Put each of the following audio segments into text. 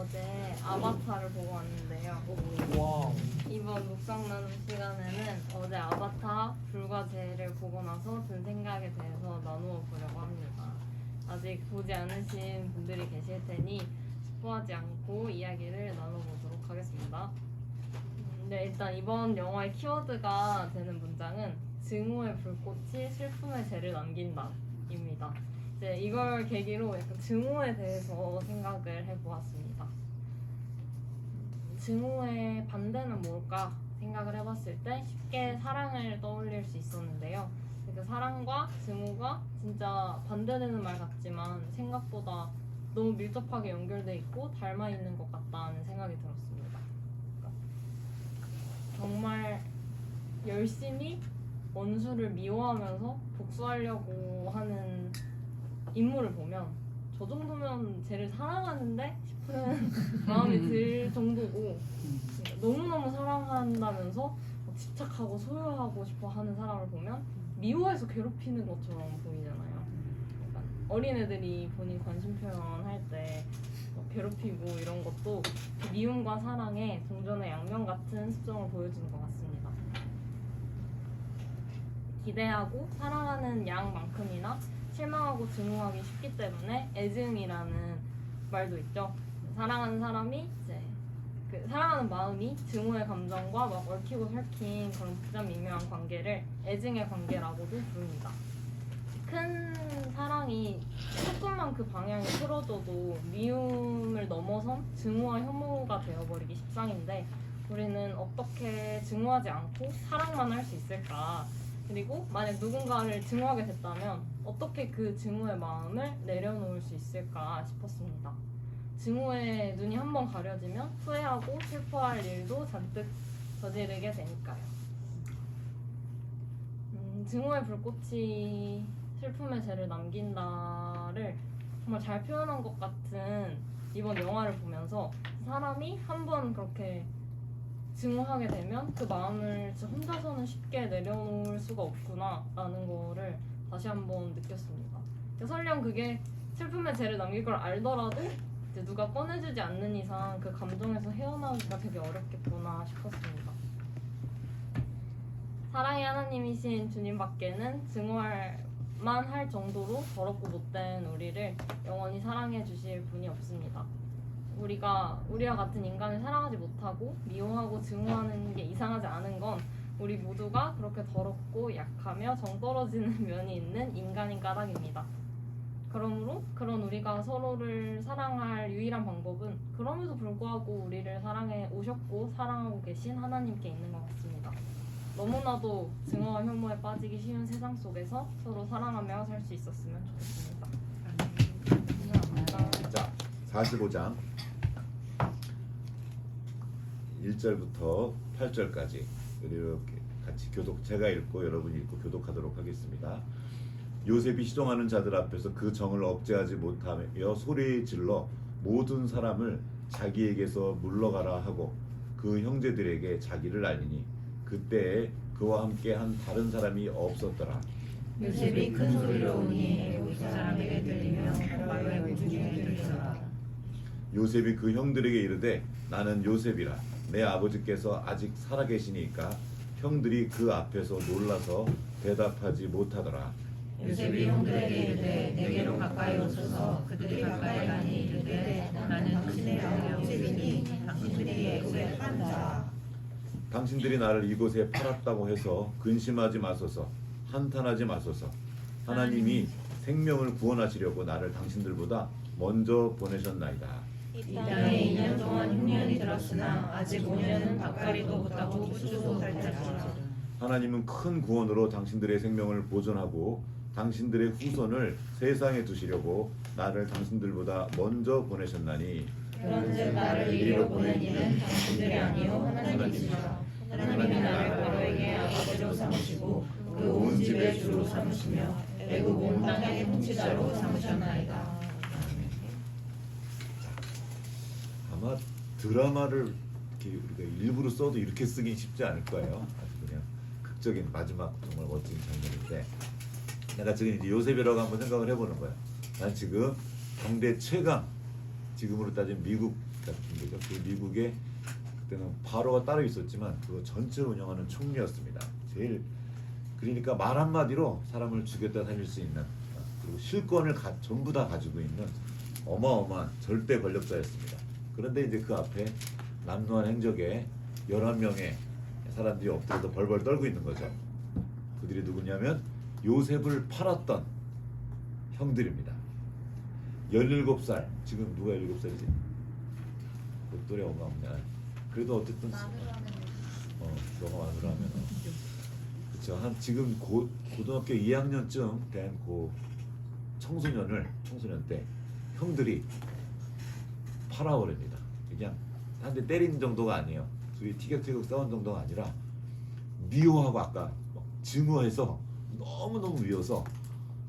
어제 아바타를 보고 왔는데요. 와. 이번 묵상 나눔 시간에는 어제 아바타 불과제를 보고 나서 든 생각에 대해서 나누어 보려고 합니다. 아직 보지 않으신 분들이 계실 테니 스포하지 않고 이야기를 나눠보도록 하겠습니다. 네, 일단 이번 영화의 키워드가 되는 문장은 증오의 불꽃이 슬픔의 재를 남긴다 입니다. 이제 이걸 계기로 약간 증오에 대해서 생각을 해보았습니다. 증오의 반대는 뭘까 생각을 해봤을 때 쉽게 사랑을 떠올릴 수 있었는데요. 그 사랑과 증오가 진짜 반대되는 말 같지만 생각보다 너무 밀접하게 연결돼 있고 닮아 있는 것 같다는 생각이 들었습니다. 그러니까 정말 열심히 원수를 미워하면서 복수하려고 하는 인물을 보면 저 정도면 쟤를 사랑하는데 싶은 마음이 들 정도고, 너무너무 사랑한다면서 집착하고 소유하고 싶어 하는 사람을 보면 미워해서 괴롭히는 것처럼 보이잖아요. 약간 어린애들이 본인 관심 표현할 때 괴롭히고 이런 것도 미움과 사랑의 동전의 양면 같은 습성을 보여주는 것 같습니다. 기대하고 사랑하는 양만큼이나 실망하고 증오하기 쉽기 때문에 애증이라는 말도 있죠. 사랑하는 사람이 이제 그 사랑하는 마음이 증오의 감정과 막 얽히고 설킨 그런 복잡 미묘한 관계를 애증의 관계라고도 부릅니다. 큰 사랑이 조금만 그 방향이 틀어져도 미움을 넘어선 증오와 혐오가 되어버리기 십상인데, 우리는 어떻게 증오하지 않고 사랑만 할 수 있을까? 그리고 만약 누군가를 증오하게 됐다면 어떻게 그 증오의 마음을 내려놓을 수 있을까 싶었습니다. 증오에 눈이 한번 가려지면 후회하고 슬퍼할 일도 잔뜩 저지르게 되니까요. 증오의 불꽃이 슬픔의 재를 남긴다를 정말 잘 표현한 것 같은 이번 영화를 보면서 사람이 한번 그렇게 증오하게 되면 그 마음을 진짜 혼자서는 쉽게 내려놓을 수가 없구나 라는 거를 다시 한번 느꼈습니다. 설령 그게 슬픔의 재를 남길 걸 알더라도 이제 누가 꺼내주지 않는 이상 그 감정에서 헤어나오기가 되게 어렵겠구나 싶었습니다. 사랑의 하나님이신 주님 밖에는 증오할만 할 정도로 더럽고 못된 우리를 영원히 사랑해 주실 분이 없습니다. 우리와 같은 인간을 사랑하지 못하고 미워하고 증오하는 게 이상하지 않은 건 우리 모두가 그렇게 더럽고 약하며 정 떨어지는 면이 있는 인간인 까닭입니다. 그러므로 그런 우리가 서로를 사랑할 유일한 방법은 그럼에도 불구하고 우리를 사랑해 오셨고 사랑하고 계신 하나님께 있는 것 같습니다. 너무나도 증오와 혐오에 빠지기 쉬운 세상 속에서 서로 사랑하며 살 수 있었으면 좋겠습니다. 감사합니다. 자, 45장 1절부터 8절까지 이렇게 같이 제가 읽고 여러분이 읽고 교독하도록 하겠습니다. 요셉이 시종하는 자들 앞에서 그 정을 억제하지 못하며 소리 질러 모든 사람을 자기에게서 물러가라 하고 그 형제들에게 자기를 알리니 그때에 그와 함께 한 다른 사람이 없었더라. 요셉이 큰 소리로 오니 애굽 사람에게 들리며 바로의 중에 들리더라. 요셉이 그 형들에게 이르되 나는 요셉이라. 내 아버지께서 아직 살아계시니까 형들이 그 앞에서 놀라서 대답하지 못하더라. 요셉이 형들에게 이르되 내게로 가까이 오소서. 그들이 가까이 가니 이르되 나는 당신의 아들 요셉이니 당신들이 애굽에 판 자라. 당신들이 나를 이곳에 팔았다고 해서 근심하지 마소서. 한탄하지 마소서. 하나님이 생명을 구원하시려고 나를 당신들보다 먼저 보내셨나이다. 이 땅에 2년 동안 흉년이 들었으나 아직 5년은 닭가리도 못하고 부추도 못할 때라. 하나님은 큰 구원으로 당신들의 생명을 보존하고 당신들의 후손을 세상에 두시려고 나를 당신들보다 먼저 보내셨나니 그런즉 나를 이리로 보낸 이는 당신들이 아니요 하나님이시라. 하나님이 나를 바로에게 아버지로 삼으시고 그 온 집의 주로 삼으시며 애굽 온 땅의 통치자로 삼으셨나이다. 아마 드라마를 이렇게 우리가 일부러 써도 이렇게 쓰긴 쉽지 않을 거예요. 아주 그냥 극적인 마지막 정말 멋진 장면인데, 내가 지금 이제 요셉이라고 한번 생각을 해보는 거야. 난 지금 당대 최강, 지금으로 따지면 미국 같은 거죠. 그 미국에 그때는 바로가 따로 있었지만 그거 전체 운영하는 총리였습니다. 제일 그러니까 말 한마디로 사람을 죽였다 살릴 수 있는 그리고 실권을 전부 다 가지고 있는 어마어마한 절대 권력자였습니다. 그런데 이제 그 앞에 남루한 행적에 11명의 사람들이 엎드려서 벌벌 떨고 있는 거죠. 그들이 누구냐면 요셉을 팔았던 형들입니다. 17살, 지금 누가 17살이지? 목도리 어마어마해. 그래도 어쨌든 너가 만으로 하면 그렇죠. 한 지금 고등학교 2학년쯤 된 청소년 때 형들이 팔아버립니다. 그냥 한 대 때린 정도가 아니에요. 둘이 티격태격 싸운 정도가 아니라 미워하고 아까 증오해서 너무너무 미워서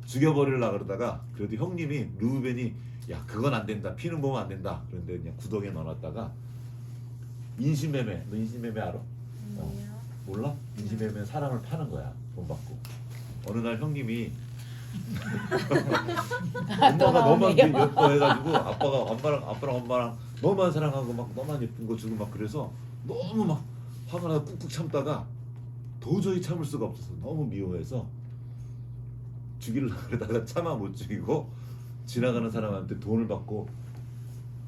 죽여버리려고 그러다가 그래도 형님이 루벤이 야 그건 안 된다. 피는 보면 안 된다. 그런데 그냥 구덩이에 넣어놨다가 인신매매. 너 인신매매 알아? 몰라? 인신매매 사람을 파는 거야. 돈 받고. 어느 날 형님이 엄마가 너만 예뻐해가지고 아빠랑 엄마랑 너만 사랑하고 막 너만 예쁜 거 주고 막 그래서 너무 막 화가 나서 꾹꾹 참다가 도저히 참을 수가 없어서 너무 미워해서 죽이려고 그러다가 차마 못 죽이고 지나가는 사람한테 돈을 받고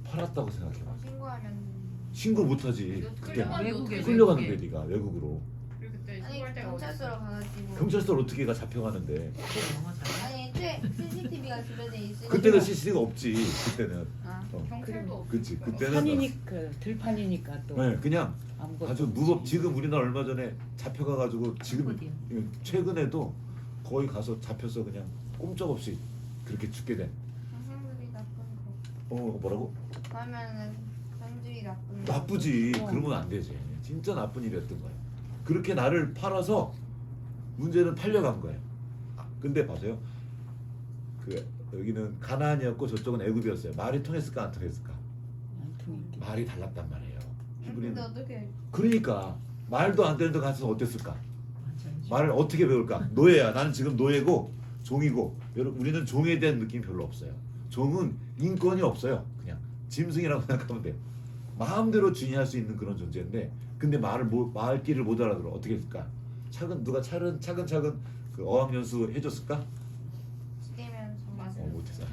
팔았다고 생각해봐. 신고하면 신고 못하지. 그때 외국에 끌려가는데 네가 외국으로. 그때 아니 신고할 데가 경찰서로 가가지고 경찰서로 어떻게 가 잡혀가는데. 아니 CCTV가 주변에 있으니까 그때는 CCTV가 없지. 그때는. 경찰도 없고. 그치. 그때는 판이니까 들판이니까 또 네, 그냥 아무것도 아주 지금 우리나라 얼마 전에 잡혀가가지고 지금 최근에도 거의 가서 잡혀서 그냥 꼼짝없이 그렇게 죽게 된. 형들이 나쁜 거 뭐라고? 그러면은 형들이 나쁜 거 나쁘지. 그러면 안 되지. 진짜 나쁜 일이었던 거야. 그렇게 나를 팔아서 문제는 팔려간 거예요. 근데 봐세요. 여기는 가나안이었고 저쪽은 애굽이었어요. 말이 통했을까 안 통했을까? 안 통했겠지. 말이 달랐단 말이에요. 근데 어떻게 그러니까 말도 안 되는 데 가서 어땠을까? 맞아요. 말을 어떻게 배울까? 노예야. 나는 지금 노예고 종이고. 여러분 우리는 종에 대한 느낌이 별로 없어요. 종은 인권이 없어요. 그냥 짐승이라고 생각하면 돼요. 마음대로 주인할 수 있는 그런 존재인데 근데 말귀를 못 알아들어. 어떻게 했을까? 누가 차근차근 그 어학연수 해줬을까? 지대면서 못해서.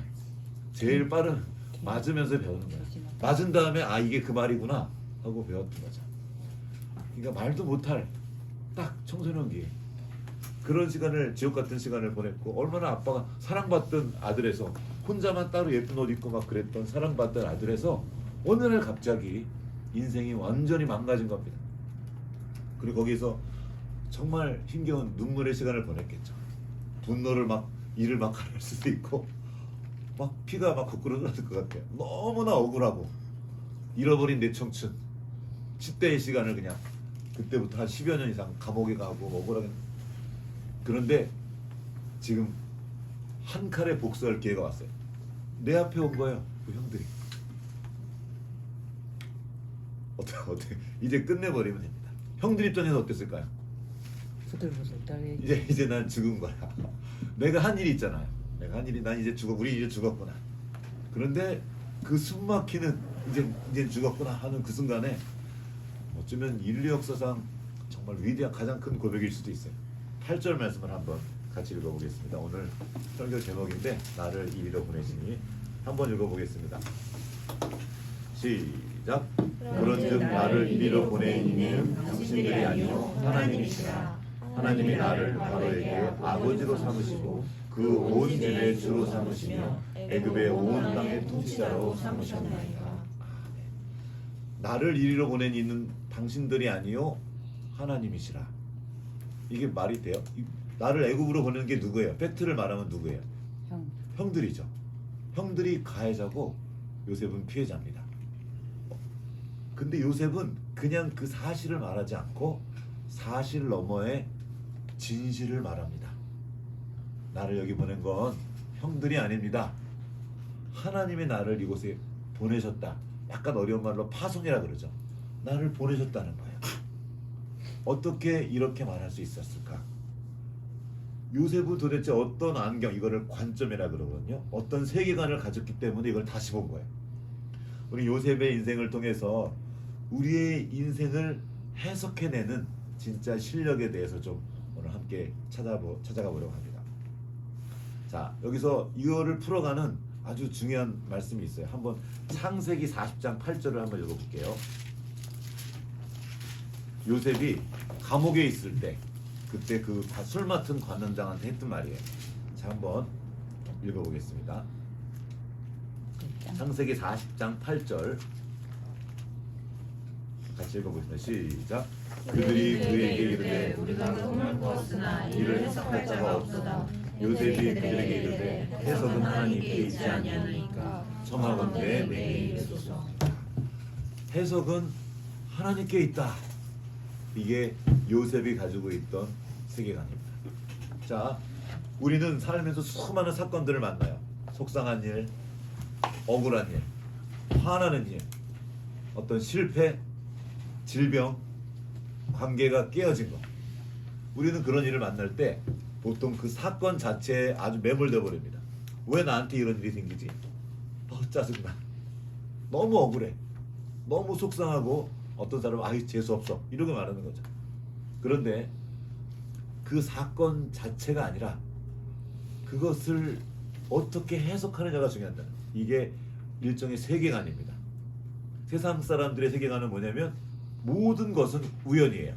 제일 빠른 맞으면서 배우는 거야. 맞은 다음에 아 이게 그 말이구나 하고 배웠던 거죠. 그러니까 말도 못할 딱 청소년기 그런 시간을 지옥 같은 시간을 보냈고 얼마나 아빠가 사랑받던 아들에서 혼자만 따로 예쁜 옷 입고 막 그랬던 사랑받던 아들에서 어느 날 갑자기 인생이 완전히 망가진 겁니다. 그리고 거기서 정말 힘겨운 눈물의 시간을 보냈겠죠. 분노를 이를 막 가를 수도 있고 막 피가 막 거꾸로 흐르는 것 같아요. 너무나 억울하고 잃어버린 내 청춘 10대의 시간을 그냥 그때부터 한 10여 년 이상 감옥에 가고 억울하게. 그런데 지금 한 칼에 복수할 기회가 왔어요. 내 앞에 온 거예요. 그 형들이. 어떻게 이제 끝내버리면 됩니다. 형들 입장에서 어땠을까요? 부들부들 이제 난 죽은 거야. 내가 한 일이 있잖아요. 난 이제 우리 이제 죽었구나. 그런데 그 숨막히는 이제 죽었구나 하는 그 순간에 어쩌면 인류 역사상 정말 위대한 가장 큰 고백일 수도 있어요. 8절 말씀을 한번 같이 읽어보겠습니다. 오늘 설교 제목인데 나를 이리로 보내시니 한번 읽어보겠습니다. 시작. 그런즉 나를 이리로 보낸 이는 당신들이 아니요 하나님이시라. 하나님이 나를 바로에게 아버지로 삼으시고 그 온 집의 주로 삼으시며 애굽의 온 땅의 통치자로 삼으셨나이다. 나를 이리로 보낸 이는 당신들이 아니요 하나님이시라. 이게 말이 돼요? 나를 애굽으로 보내는 게 누구예요? 팩트를 말하면 누구예요? 형들이죠. 형들이 가해자고 요셉은 피해자입니다. 근데 요셉은 그냥 그 사실을 말하지 않고 사실 너머의 진실을 말합니다. 나를 여기 보낸 건 형들이 아닙니다. 하나님이 나를 이곳에 보내셨다. 약간 어려운 말로 파송이라 그러죠. 나를 보내셨다는 거예요. 어떻게 이렇게 말할 수 있었을까? 요셉은 도대체 어떤 안경, 이거를 관점이라 그러거든요. 어떤 세계관을 가졌기 때문에 이걸 다시 본 거예요. 우리 요셉의 인생을 통해서 우리의 인생을 해석해내는 진짜 실력에 대해서 좀 오늘 함께 찾아가 보려고 합니다. 자, 여기서 이거를 풀어가는 아주 중요한 말씀이 있어요. 한번 창세기 40장 8절을 한번 읽어볼게요. 요셉이 감옥에 있을 때 그때 그 술 맡은 관원장한테 했던 말이에요. 자, 한번 읽어보겠습니다. 창세기 40장 8절 같이 읽어보겠습니다. 시작. 그들이 그에게 이르되 우리가 꿈을 꾸었으나 이를 해석할 자가 없도다. 요셉이 그들에게 이르되 해석은 하나님께 있지 아니하니까 청하건대 내게 이르소서. 해석은 하나님께 있다. 이게 요셉이 가지고 있던 세계관입니다. 자, 우리는 살면서 수많은 사건들을 만나요. 속상한 일, 억울한 일, 화나는 일, 어떤 실패, 질병, 관계가 깨어진 것. 우리는 그런 일을 만날 때 보통 그 사건 자체에 아주 매몰돼 버립니다. 왜 나한테 이런 일이 생기지? 짜증나. 너무 억울해. 너무 속상하고 어떤 사람은 아이 재수없어. 이렇게 말하는 거죠. 그런데 그 사건 자체가 아니라 그것을 어떻게 해석하느냐가 중요하다. 이게 일종의 세계관입니다. 세상 사람들의 세계관은 뭐냐면 모든 것은 우연이에요.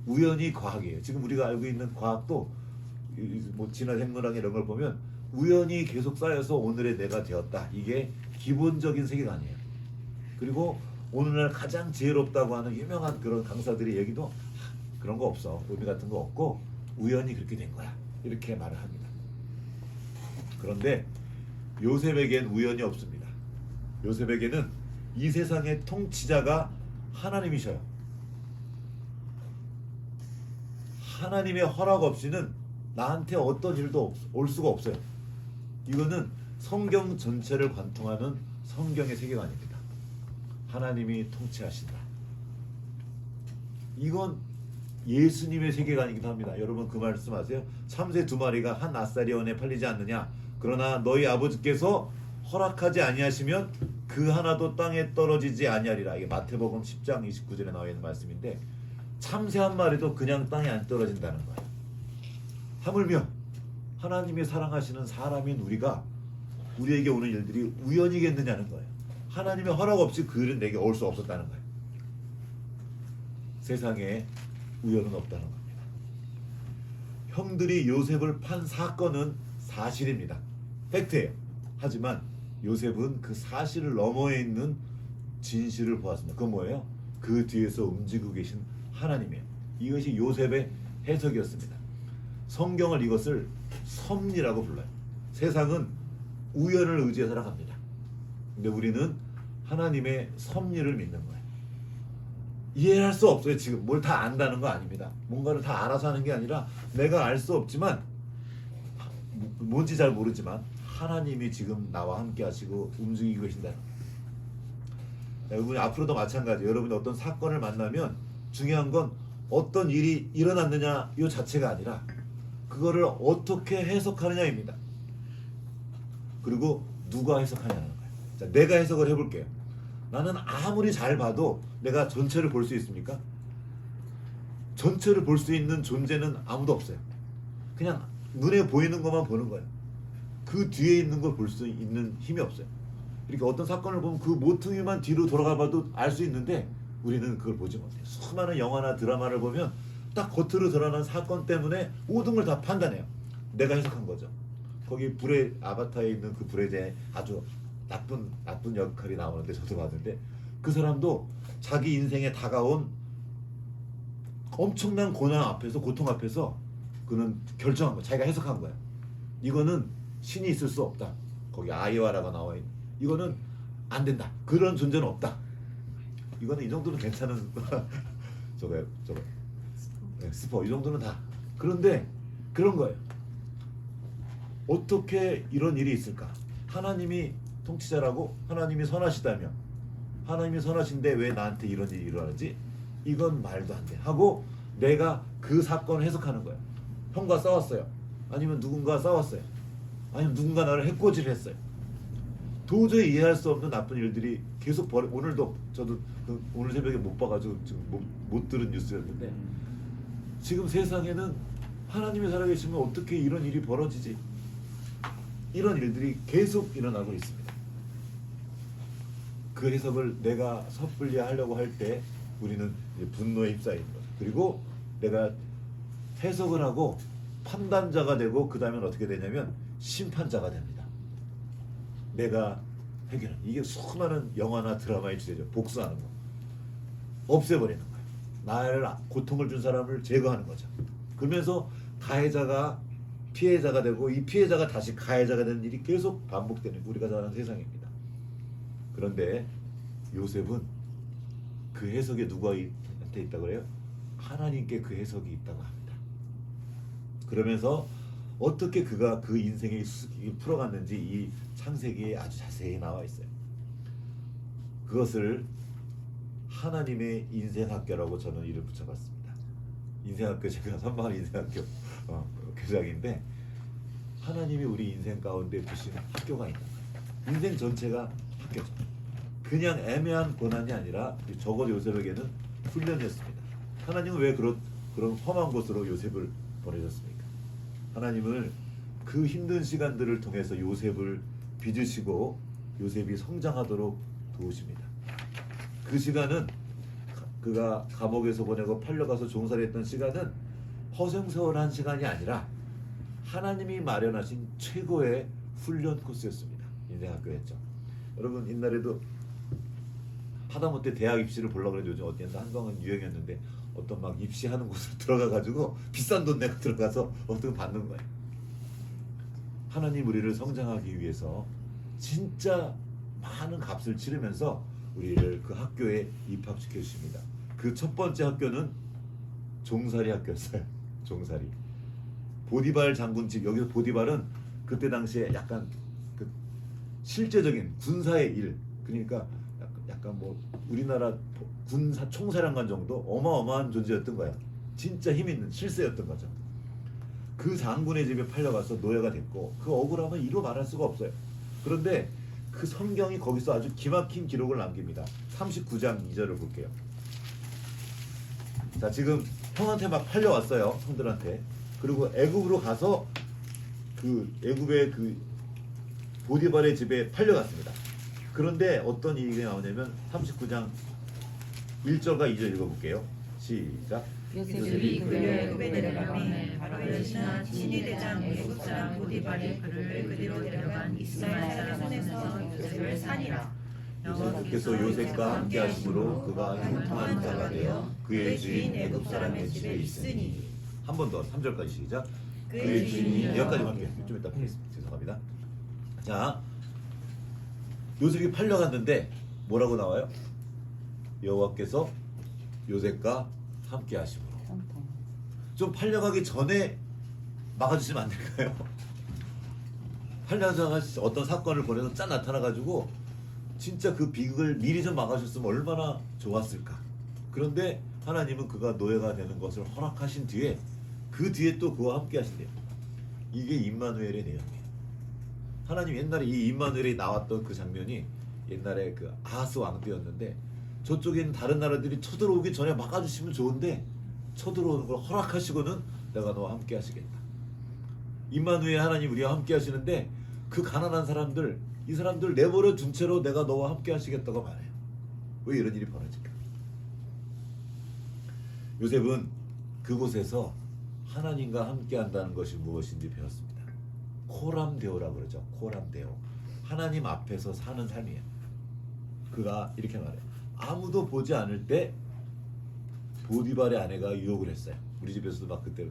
우연이 과학이에요. 지금 우리가 알고 있는 과학도 뭐 진화 생물학 이런 걸 보면 우연이 계속 쌓여서 오늘의 내가 되었다. 이게 기본적인 세계관이에요. 그리고 오늘날 가장 지혜롭다고 하는 유명한 그런 강사들의 얘기도 그런 거 없어. 의미 같은 거 없고 우연히 그렇게 된 거야. 이렇게 말을 합니다. 그런데 요셉에겐 우연이 없습니다. 요셉에게는 이 세상의 통치자가 하나님이셔요. 하나님의 허락 없이는 나한테 어떤 일도 올 수가 없어요. 이거는 성경 전체를 관통하는 성경의 세계관입니다. 하나님이 통치하신다. 이건 예수님의 세계관이기도 합니다. 여러분 그 말씀하세요. 참새 2마리가 한 아사리원에 팔리지 않느냐. 그러나 너희 아버지께서 허락하지 아니하시면 그 하나도 땅에 떨어지지 아니하리라. 이게 마태복음 10장 29절에 나와 있는 말씀인데 참새 한 마리도 그냥 땅에 안 떨어진다는 거예요. 하물며 하나님이 사랑하시는 사람인 우리에게 오는 일들이 우연이겠느냐는 거예요. 하나님의 허락 없이 그 일은 내게 올 수 없었다는 거예요. 세상에 우연은 없다는 겁니다. 형들이 요셉을 판 사건은 사실입니다. 팩트예요. 하지만 요셉은 그 사실을 너머에 있는 진실을 보았습니다. 그건 뭐예요? 그 뒤에서 움직이고 계신 하나님이에요. 이것이 요셉의 해석이었습니다. 성경을 이것을 섭리라고 불러요. 세상은 우연을 의지해 살아갑니다. 근데 우리는 하나님의 섭리를 믿는 거예요. 이해할 수 없어요. 지금 뭘 다 안다는 거 아닙니다. 뭔가를 다 알아서 하는 게 아니라 내가 알 수 없지만 뭔지 잘 모르지만 하나님이 지금 나와 함께 하시고 움직이고 계신다는 거예요. 여러분이 앞으로도 마찬가지예요. 여러분이 어떤 사건을 만나면 중요한 건 어떤 일이 일어났느냐 이 자체가 아니라 그거를 어떻게 해석하느냐입니다. 그리고 누가 해석하냐는 거예요. 자, 내가 해석을 해볼게요. 나는 아무리 잘 봐도 내가 전체를 볼 수 있습니까? 전체를 볼 수 있는 존재는 아무도 없어요. 그냥 눈에 보이는 것만 보는 거예요. 그 뒤에 있는 걸 볼 수 있는 힘이 없어요. 이렇게 어떤 사건을 보면 그 모퉁이만 뒤로 돌아가 봐도 알 수 있는데 우리는 그걸 보지 못해요. 수많은 영화나 드라마를 보면 딱 겉으로 드러난 사건 때문에 모든 걸 다 판단해요. 내가 해석한 거죠. 거기 불의 아바타에 있는 그 불에 대해 아주 나쁜 역할이 나오는데 저도 봤는데 그 사람도 자기 인생에 다가온 엄청난 고난 앞에서 고통 앞에서 그는 결정한 거야. 자기가 해석한 거야. 이거는 신이 있을 수 없다. 거기 아이와라가 나와 있는 이거는 안 된다. 그런 존재는 없다. 이거는 이 정도는 괜찮은 저거 네, 스포 이 정도는 다. 그런데 그런 거예요. 어떻게 이런 일이 있을까? 하나님이 통치자라고 하나님이 선하시다며 하나님이 선하신데 왜 나한테 이런 일이 일어나지? 이건 말도 안 돼. 하고 내가 그 사건을 해석하는 거예요. 형과 싸웠어요. 아니면 누군가 싸웠어요. 아니면 누군가 나를 해코지를 했어요. 도저히 이해할 수 없는 나쁜 일들이 계속 오늘도 저도 오늘 새벽에 못 봐가지고 지금 못 들은 뉴스였는데 지금 세상에는 하나님이 살아계시면 어떻게 이런 일이 벌어지지? 이런 일들이 계속 일어나고 있습니다. 그 해석을 내가 섣불리 하려고 할 때 우리는 이제 분노에 휩싸이는 거죠. 그리고 내가 해석을 하고 판단자가 되고 그 다음엔 어떻게 되냐면 심판자가 됩니다. 내가 해결하는 이게 수많은 영화나 드라마의 주제죠. 복수하는 거, 없애버리는 거예요. 나를 고통을 준 사람을 제거하는 거죠. 그러면서 가해자가 피해자가 되고 이 피해자가 다시 가해자가 되는 일이 계속 반복되는 우리가 사는 세상입니다. 그런데 요셉은 그 해석에 누구한테 있다고 그래요? 하나님께 그 해석이 있다고 합니다. 그러면서 어떻게 그가 그 인생의 수수께끼를 풀어갔는지 이 창세기에 아주 자세히 나와 있어요. 그것을 하나님의 인생학교라고 저는 이름 붙여봤습니다. 인생학교 제가 선망하는 인생학교 교장인데 하나님이 우리 인생 가운데 두신 학교가 있는 거예요. 인생 전체가 학교죠. 그냥 애매한 고난이 아니라 적어도 요셉에게는 훈련이었습니다. 하나님은 왜 그런 험한 곳으로 요셉을 보내셨습니까? 하나님을 그 힘든 시간들을 통해서 요셉을 빚으시고 요셉이 성장하도록 도우십니다. 그 시간은 그가 감옥에서 보내고 팔려가서 종살이했던 시간은 허송세월한 시간이 아니라 하나님이 마련하신 최고의 훈련 코스였습니다. 인생학교였죠. 여러분 옛날에도 하다못해 대학 입시를 보려고 해도 요즘 어디였나 한동안 유행이었는데 어떤 막 입시하는 곳으로 들어가가지고 비싼 돈 내고 들어가서 어떻게 받는 거예요. 하나님 우리를 성장하기 위해서 진짜 많은 값을 치르면서 우리를 그 학교에 입학시켜 주십니다. 그 첫 번째 학교는 종살이 학교였어요. 종살이. 보디발 장군 집. 여기서 보디발은 그때 당시에 약간 그 실제적인 군사의 일. 그러니까 약간 뭐 우리나라 군사 총사령관 정도 어마어마한 존재였던 거야. 진짜 힘 있는 실세였던 거죠. 그 장군의 집에 팔려가서 노예가 됐고 그 억울함은 이루 말할 수가 없어요. 그런데 그 성경이 거기서 아주 기막힌 기록을 남깁니다. 39장 2절을 볼게요. 자, 지금 형한테 막 팔려왔어요. 형들한테. 그리고 애굽으로 가서 그 애굽의 그 보디발의 집에 팔려갔습니다. 그런데 어떤 일이 나오냐면 39장 1절과 2절 읽어볼게요. 시작. 요셉이 끌려 애굽에 내려가매 바로의 신하 친위 대장 애굽 사람 보디발이 그를 그리로 데려간 이스마엘 사람 손에서 요셉을 산이라. 여호와께서 요셉과 함께 하심으로 그가 형통한 자가 되어 그의 주인 애굽 사람의 집에 있으니. 한 번 더 3절까지 시작. 그의 주인이 여기까지 할게요. 좀 이따 보겠습니다. 죄송합니다. 자, 요셉이 팔려갔는데 뭐라고 나와요? 여호와께서 요셉과 함께 하심으로. 좀 팔려가기 전에 막아주시면 안 될까요? 팔려가다가 어떤 사건을 벌여서 짠 나타나가지고 진짜 그 비극을 미리 좀 막아줬으면 얼마나 좋았을까. 그런데 하나님은 그가 노예가 되는 것을 허락하신 뒤에 그 뒤에 또 그와 함께 하신대요. 이게 임마누엘의 내용이에요. 하나님 옛날에 이 임마누엘이 나왔던 그 장면이 옛날에 그 아하스 왕 때였는데 저쪽에 있는 다른 나라들이 쳐들어오기 전에 막아주시면 좋은데 쳐들어오는 걸 허락하시고는 내가 너와 함께 하시겠다. 임마누엘 하나님 우리와 함께 하시는데 그 가난한 사람들 이 사람들 내버려 둔 채로 내가 너와 함께 하시겠다고 말해요. 왜 이런 일이 벌어질까? 요셉은 그곳에서 하나님과 함께 한다는 것이 무엇인지 배웠습니다. 코람데오라고 그러죠. 코람데오. 하나님 앞에서 사는 삶이에요. 그가 이렇게 말해요. 아무도 보지 않을 때 보디발의 아내가 유혹을 했어요. 우리 집에서도 막 그때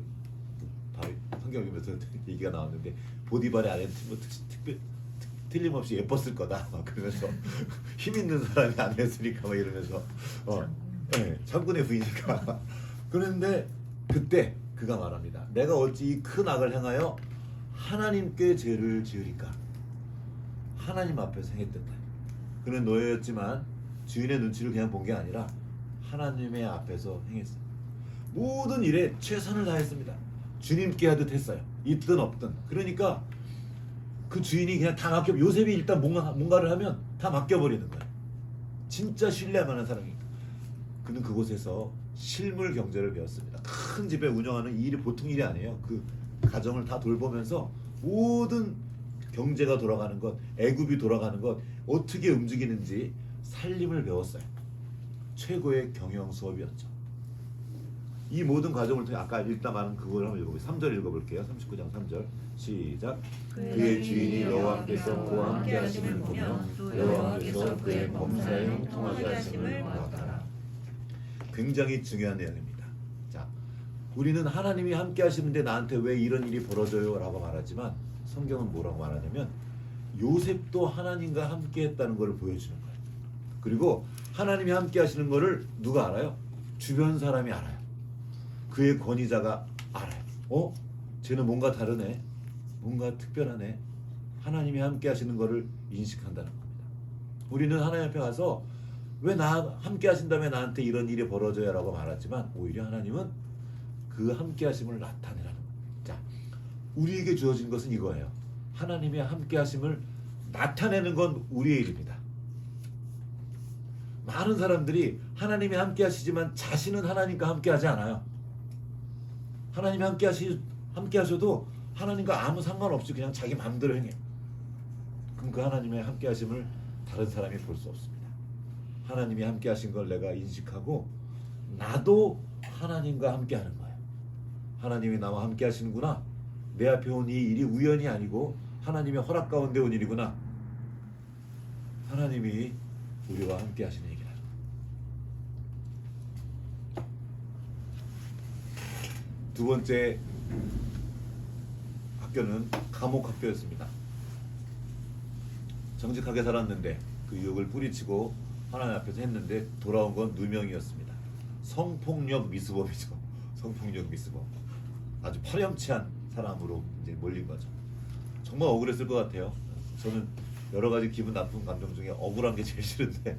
성경 읽으면서 얘기가 나왔는데 보디발의 아내는 뭐 틀림없이 예뻤을 거다 막 그러면서 힘 있는 사람이 아니었으니까 막 이러면서 네, 장군의 부이니까. 그런데 그때 그가 말합니다. 내가 어찌 이 큰 악을 행하여 하나님께 죄를 지으리까. 하나님 앞에서 행했단다. 그는 노예였지만 주인의 눈치를 그냥 본 게 아니라 하나님의 앞에서 행했어요. 모든 일에 최선을 다했습니다. 주님께 하듯 했어요. 있든 없든. 그러니까 그 주인이 그냥 다 맡겨. 요셉이 일단 뭔가를 하면 다 맡겨버리는 거야. 진짜 신뢰할 만한 사람이니까. 그는 그곳에서 실물 경제를 배웠습니다. 큰 집에 운영하는 이 일이 보통 일이 아니에요. 그 가정을 다 돌보면서 모든 경제가 돌아가는 것, 애굽이 돌아가는 것, 어떻게 움직이는지 살림을 배웠어요. 최고의 경영 수업이었죠. 이 모든 과정을 통해 아까 읽다 말한 그걸 한번 읽어볼게요. 3절 읽어볼게요. 39장 3절 시작. 그의 주인이 여호와께서 그와 함께 하심을 보며 또 여호와께서 그의 범사에 형통하게 하심을 보았더라. 굉장히 중요한 내용입니다. 자, 우리는 하나님이 함께 하시는데 나한테 왜 이런 일이 벌어져요? 라고 말하지만 성경은 뭐라고 말하냐면 요셉도 하나님과 함께 했다는 것을 보여주는 거예요. 그리고 하나님이 함께 하시는 것을 누가 알아요? 주변 사람이 알아요. 그의 권위자가 알아요. 쟤는 뭔가 다르네. 뭔가 특별하네. 하나님이 함께 하시는 것을 인식한다는 겁니다. 우리는 하나님 앞에 가서 왜 나 함께 하신다며 나한테 이런 일이 벌어져야 라고 말하지만 오히려 하나님은 그 함께 하심을 나타내라는 거예요. 자, 우리에게 주어진 것은 이거예요. 하나님의 함께 하심을 나타내는 건 우리의 일입니다. 많은 사람들이 하나님이 함께 하시지만 자신은 하나님과 함께 하지 않아요. 하나님이 함께 하셔도 하나님과 아무 상관없이 그냥 자기 마음대로 행해요. 그럼 그 하나님의 함께 하심을 다른 사람이 볼 수 없습니다. 하나님이 함께 하신 걸 내가 인식하고 나도 하나님과 함께 하는 거예요. 하나님이 나와 함께 하시는구나. 내 앞에 온 이 일이 우연이 아니고 하나님의 허락 가운데 온 일이구나. 하나님이 우리와 함께 하시는 얘기라. 두 번째 학교는 감옥 학교였습니다. 정직하게 살았는데 그 유혹을 뿌리치고 하나님 앞에서 했는데 돌아온 건 누명이었습니다. 성폭력 미수범이죠. 성폭력 미수범. 아주 파렴치한 사람으로 이제 몰린 거죠. 정말 억울했을 것 같아요. 저는 여러 가지 기분 나쁜 감정 중에 억울한 게 제일 싫은데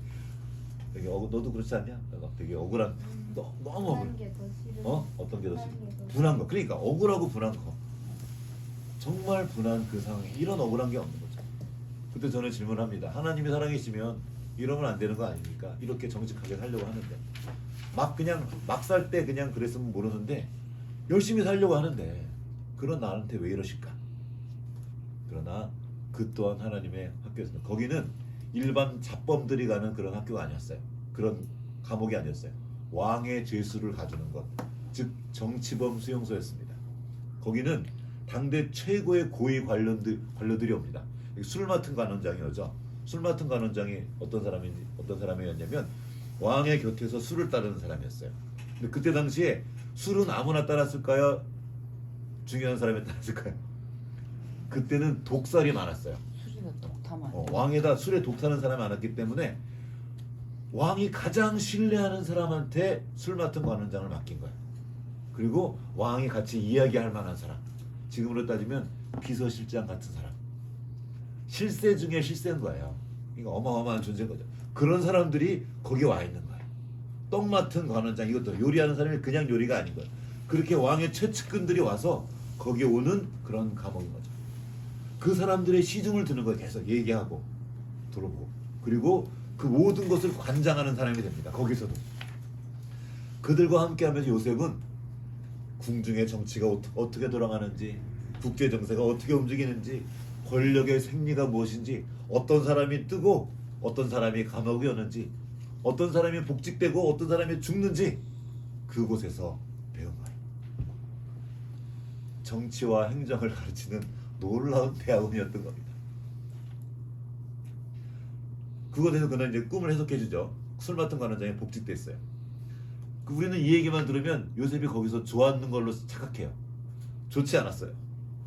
되게 너도 그렇지 않냐? 내가 되게 억울한 너무 억울해. 어떤 게 더 싫어? 분한 거. 그러니까 억울하고 분한 거. 정말 분한 그 상황에 이런 억울한 게 없는 거죠. 그때 저는 질문합니다. 하나님이 사랑이시면 이러면 안 되는 거 아닙니까? 이렇게 정직하게 살려고 하는데 막 살 때 그냥 그랬으면 모르는데 열심히 살려고 하는데 그런 나한테 왜 이러실까? 그러나 그 또한 하나님의 학교였습니다. 거기는 일반 잡범들이 가는 그런 학교가 아니었어요. 그런 감옥이 아니었어요. 왕의 죄수를 가두는 것, 즉 정치범 수용소였습니다. 거기는 당대 최고의 고위 관료들이 옵니다. 술 맡은 관원장이 오죠. 술 맡은 관원장이 어떤 사람이었냐면 왕의 곁에서 술을 따르는 사람이었어요. 근데 그때 당시에 술은 아무나 따랐을까요? 중요한 사람이 따랐을까요? 그때는 독살이 많았어요. 술이가 독타만. 왕에다 술에 독타는 사람이 많았기 때문에 왕이 가장 신뢰하는 사람한테 술 맡은 관원장을 맡긴 거예요. 그리고 왕이 같이 이야기할 만한 사람. 지금으로 따지면 비서실장 같은 사람. 실세 중에 실세인 거예요. 이거 어마어마한 존재인 거죠. 그런 사람들이 거기 와 있는 거예요. 떡 맡은 관원장, 이것도 요리하는 사람이 그냥 요리가 아닌 거예요. 그렇게 왕의 최측근들이 와서 거기 오는 그런 감옥인 거죠. 그 사람들의 시중을 드는 거예요. 계속 얘기하고 들어보고. 그리고 그 모든 것을 관장하는 사람이 됩니다. 거기서도. 그들과 함께하면서 요셉은 궁중의 정치가 어떻게 돌아가는지, 국제 정세가 어떻게 움직이는지, 권력의 생리가 무엇인지, 어떤 사람이 뜨고 어떤 사람이 감옥에 오는지, 어떤 사람이 복직되고 어떤 사람이 죽는지 그곳에서 배운 거예요. 정치와 행정을 가르치는 놀라운 대학원이었던 겁니다. 그것에서 그는 이제 꿈을 해석해 주죠. 술 맡은 관원장이 복직됐어요. 우리는 이 얘기만 들으면 요셉이 거기서 좋았는 걸로 착각해요. 좋지 않았어요.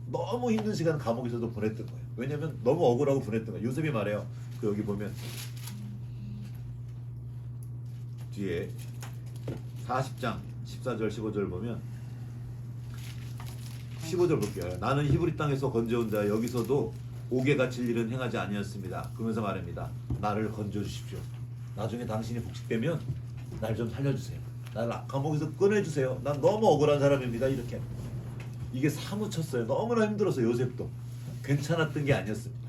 너무 힘든 시간 감옥에서도 보냈던 거예요. 왜냐면 너무 억울하고 보냈던 거예요. 요셉이 말해요. 그 여기 보면 뒤에 40장 14절 15절 보면 15절 볼게요. 나는 히브리 땅에서 건져온 자 여기서도 옥에 갇힐 일은 행하지 아니었습니다. 그러면서 말합니다. 나를 건져 주십시오. 나중에 당신이 복직되면 날 좀 살려주세요. 날 감옥에서 꺼내주세요. 난 너무 억울한 사람입니다. 이렇게 이게 사무쳤어요. 너무나 힘들었어요. 요셉도 괜찮았던 게 아니었습니다.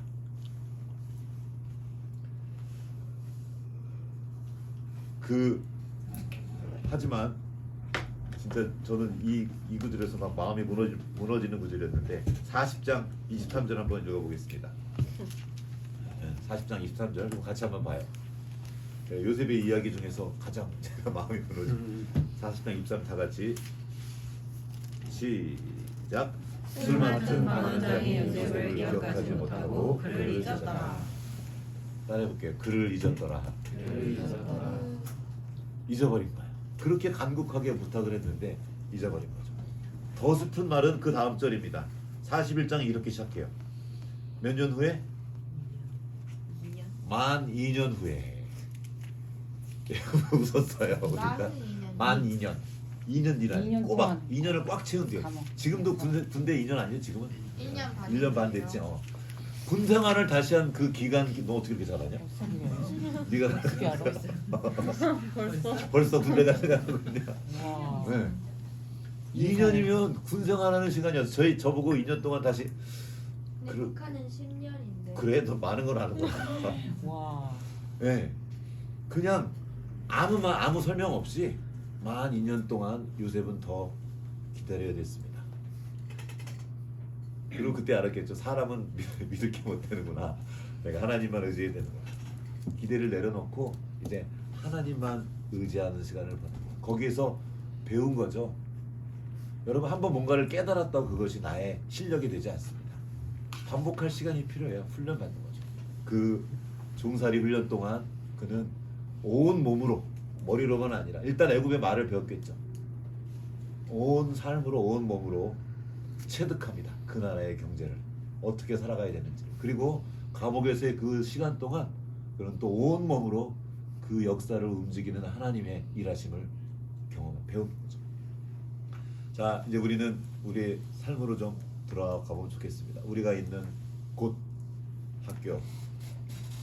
하지만 진짜 저는 이 구절에서 막 마음이 무너지는 구절이었는데 40장 23절 한번 읽어보겠습니다. 40장 23절 같이 한번 봐요. 요셉의 이야기 중에서 가장 제가 마음이 무너진 40장 23 다 같이 시작. 술 맡은 방언장이 요셉을 기억하지 못하고 그를 잊었더라. 따라해볼게요. 그를 잊었더라. 그를 잊었더라. 잊어버린 거예요. 그렇게 간곡하게 부탁을 했는데 잊어버린 거죠. 더 슬픈 말은 그 다음 절입니다. 41장이 이렇게 시작해요. 몇 년 후에? 2년? 12년 후에. 웃었어요. 우리가. 12년. 2년 2년 꼬박 동안 2년을 꽉 채운 뒤에. 감옥. 지금도 군대 2년 아니에요? 지금은? 1년 반. 1년 반 됐지. 군 생활을 다시 한 그 기간 너 어떻게 그렇게 잘하냐? 네가 어떻게 알아? 벌써 군대 가는군요. 와. 네. 2년이면 군 생활하는 시간이었어. 저보고 2년 동안 다시 근데 북한은 10년인데. 그래 너 많은 걸 아는 거야. 와. 네. 그냥 아무 설명 없이 12년 동안 요셉은 더 기다려야 됐습니다. 그리고 그때 알았겠죠. 사람은 믿을 게 못 되는구나. 내가 하나님만 의지해야 되는구나. 기대를 내려놓고 이제 하나님만 의지하는 시간을 받는 거예요. 거기에서 배운 거죠. 여러분 한번 뭔가를 깨달았다고 그것이 나의 실력이 되지 않습니다. 반복할 시간이 필요해요. 훈련받는 거죠. 그 종살이 훈련 동안 그는 온 몸으로 머리로만 아니라 일단 애굽의 말을 배웠겠죠. 온 삶으로 온 몸으로 체득합니다. 그 나라의 경제를 어떻게 살아가야 되는지. 그리고 감옥에서의 그 시간 동안 그는 또 온 몸으로 그 역사를 움직이는 하나님의 일하심을 배우는 거죠. 자, 이제 우리는 우리의 삶으로 좀 들어가 보면 좋겠습니다. 우리가 있는 곳, 학교,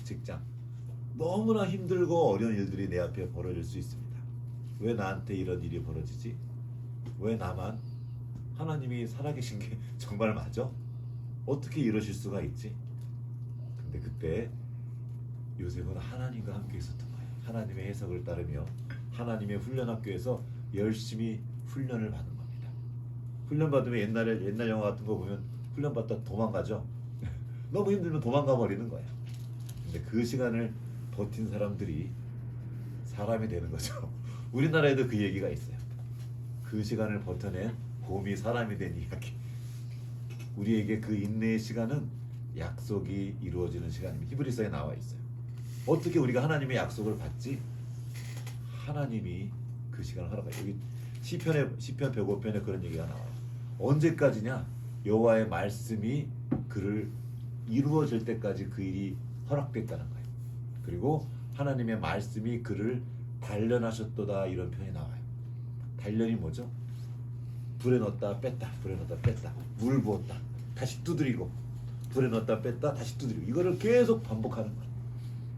직장, 너무나 힘들고 어려운 일들이 내 앞에 벌어질 수 있습니다. 왜 나한테 이런 일이 벌어지지? 왜 나만? 하나님이 살아계신 게 정말 맞아? 어떻게 이러실 수가 있지? 근데 그때 요셉은 하나님과 함께 있었던 거예요. 하나님의 해석을 따르며 하나님의 훈련학교에서 열심히 훈련을 받는 겁니다. 훈련 받으면 옛날 영화 같은 거 보면 훈련 받다 도망가죠. 너무 힘들면 도망가 버리는 거예요. 근데 그 시간을 버틴 사람들이 사람이 되는 거죠. 우리나라에도 그 얘기가 있어요. 그 시간을 버텨낸 곰이 사람이 된 이야기. 우리에게 그 인내의 시간은 약속이 이루어지는 시간입니다. 히브리서에 나와 있어요. 어떻게 우리가 하나님의 약속을 받지? 하나님이 그 시간을 허락해요. 여기 시편 105편에 그런 얘기가 나와요. 언제까지냐? 여호와의 말씀이 그를 이루어질 때까지 그 일이 허락됐다는 거예요. 그리고 하나님의 말씀이 그를 단련하셨도다 이런 표현이 나와요. 단련이 뭐죠? 불에 넣었다 뺐다, 불에 넣었다 뺐다, 물 부었다, 다시 두드리고, 불에 넣었다 뺐다, 다시 두드리고, 이거를 계속 반복하는 거예요.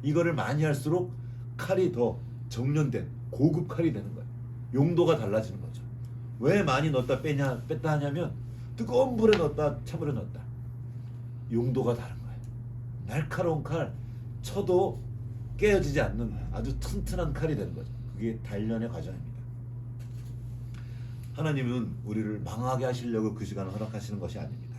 이거를 많이 할수록 칼이 더 정련된 고급 칼이 되는 거예요. 용도가 달라지는 거죠. 왜 많이 넣었다 뺐다 하냐면 뜨거운 불에 넣었다 찬물에 넣었다, 용도가 다른 거예요. 날카로운 칼 쳐도 깨어지지 않는 아주 튼튼한 칼이 되는 거죠. 그게 단련의 과정입니다. 하나님은 우리를 망하게 하시려고 그 시간을 허락하시는 것이 아닙니다.